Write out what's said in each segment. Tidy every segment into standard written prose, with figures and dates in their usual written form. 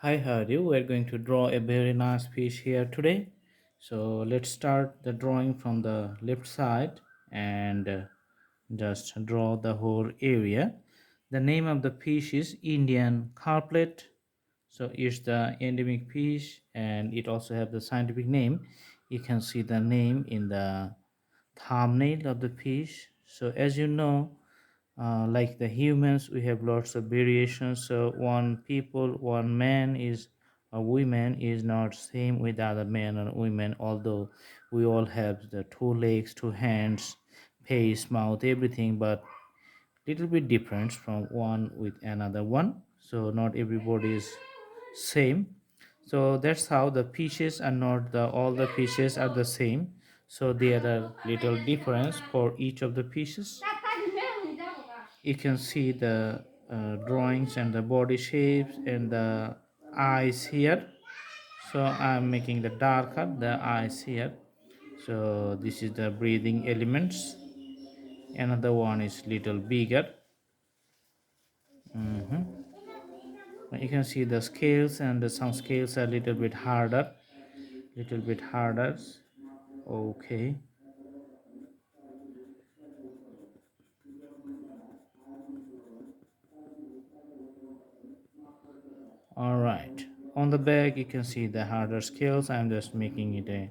Hi, how are you? We're going to draw a very nice fish here today. So let's start the drawing from the left side and just draw the whole area. The name of the fish is Indian carplet. So it's the endemic fish and it also have the scientific name. You can see the name in the thumbnail of the fish. So as you know, like the humans, we have lots of variations. So one man is a woman is not same with other men or women, although we all have the two legs, two hands, face, mouth, everything, but little bit different from one with another one. So not everybody is same. So that's how the fishes are not the all the fishes are the same. So there are little difference for each of the fishes. You can see the drawings and the body shapes and the eyes here. So I'm making the darker the eyes here. So this is the breathing elements. Another one is little bigger. You can see the scales, and some scales are little bit harder. Okay. All right, on the back you can see the harder scales. I'm just making it a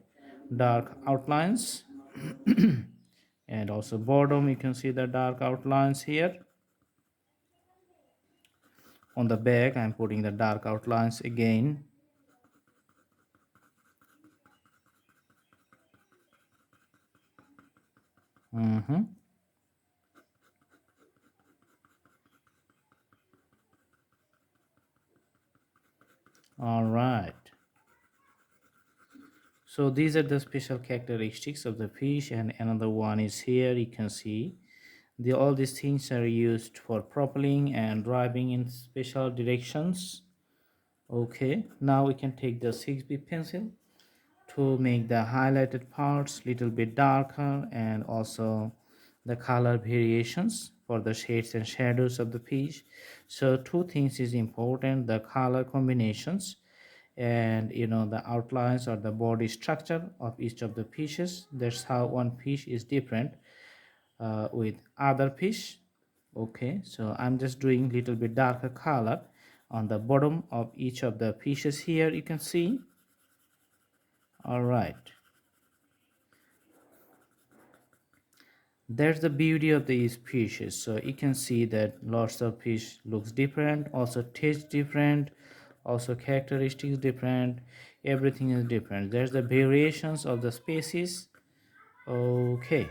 dark outlines. And also bottom you can see the dark outlines here. On the back I'm putting the dark outlines again. All right, so these are the special characteristics of the fish, and another one is here. You can see all these things are used for propelling and driving in special directions. Okay, now we can take the 6B pencil to make the highlighted parts little bit darker, and also the color variations for the shades and shadows of the fish. So two things is important: the color combinations and the outlines or the body structure of each of the fishes. That's how one fish is different with other fish. Okay, so I'm just doing little bit darker color on the bottom of each of the fishes here, you can see. All right, that's the beauty of these fishes. So you can see that lots of fish looks different, also taste different, also characteristics different, everything is different. There's the variations of the species. Okay,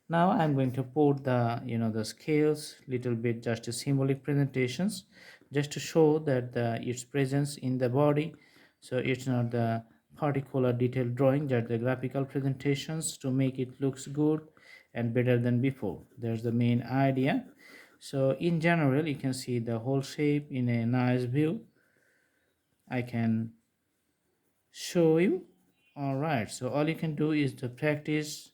now I'm going to put the the scales little bit, just a symbolic presentations, just to show that its presence in the body. So it's not the particular detailed drawing, just the graphical presentations to make it looks good and better than before. There's the main idea. So in general you can see the whole shape in a nice view. I can show you. All right, so all you can do is to practice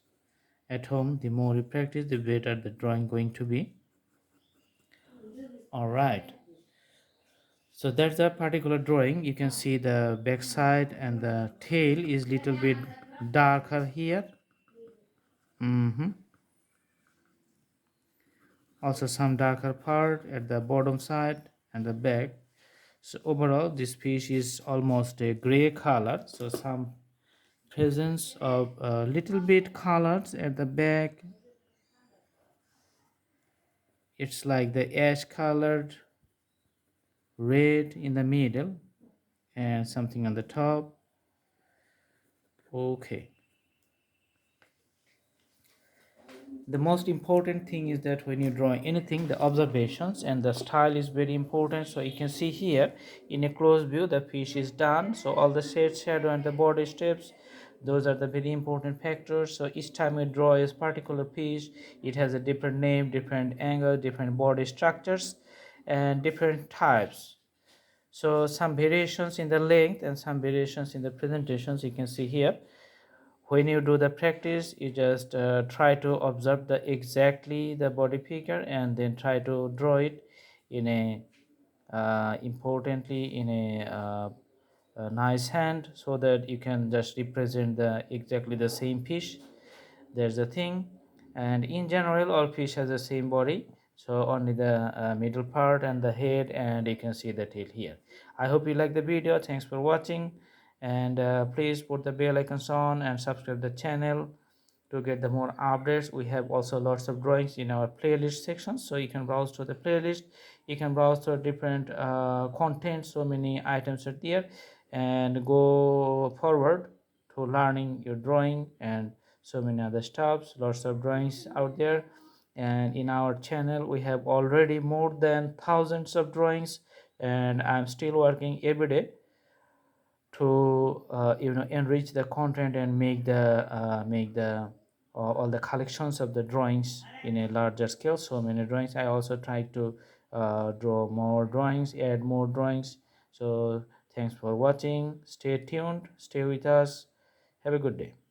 at home. The more you practice, the better the drawing going to be. All right, so that's a particular drawing. You can see the back side and the tail is little bit darker here. Also some darker part at the bottom side and the back. So overall this fish is almost a gray color, so some presence of a little bit colors at the back. It's like the ash colored, red in the middle, and something on the top. Okay, the most important thing is that when you draw anything, the observations and the style is very important. So you can see here in a close view the fish is done. So all the shade, shadow and the body steps, those are the very important factors. So each time you draw a particular fish, it has a different name, different angle, different body structures and different types. So some variations in the length and some variations in the presentations you can see here. When you do the practice, you just try to observe the exactly the body figure and then try to draw it in a importantly in a nice hand, so that you can just represent the exactly the same fish. There's a thing. And in general all fish has the same body, so only the middle part and the head, and you can see the tail here. I hope you like the video. Thanks for watching, and please put the bell icons on and subscribe the channel to get the more updates. We have also lots of drawings in our playlist section, so you can browse to the playlist. You can browse to different content, so many items are there, and go forward to learning your drawing and so many other stuffs. Lots of drawings out there, and in our channel we have already more than thousands of drawings, and I'm still working every day to enrich the content and make the all the collections of the drawings in a larger scale. So many drawings. I also try to draw more drawings, add more drawings. So thanks for watching. Stay tuned, stay with us. Have a good day.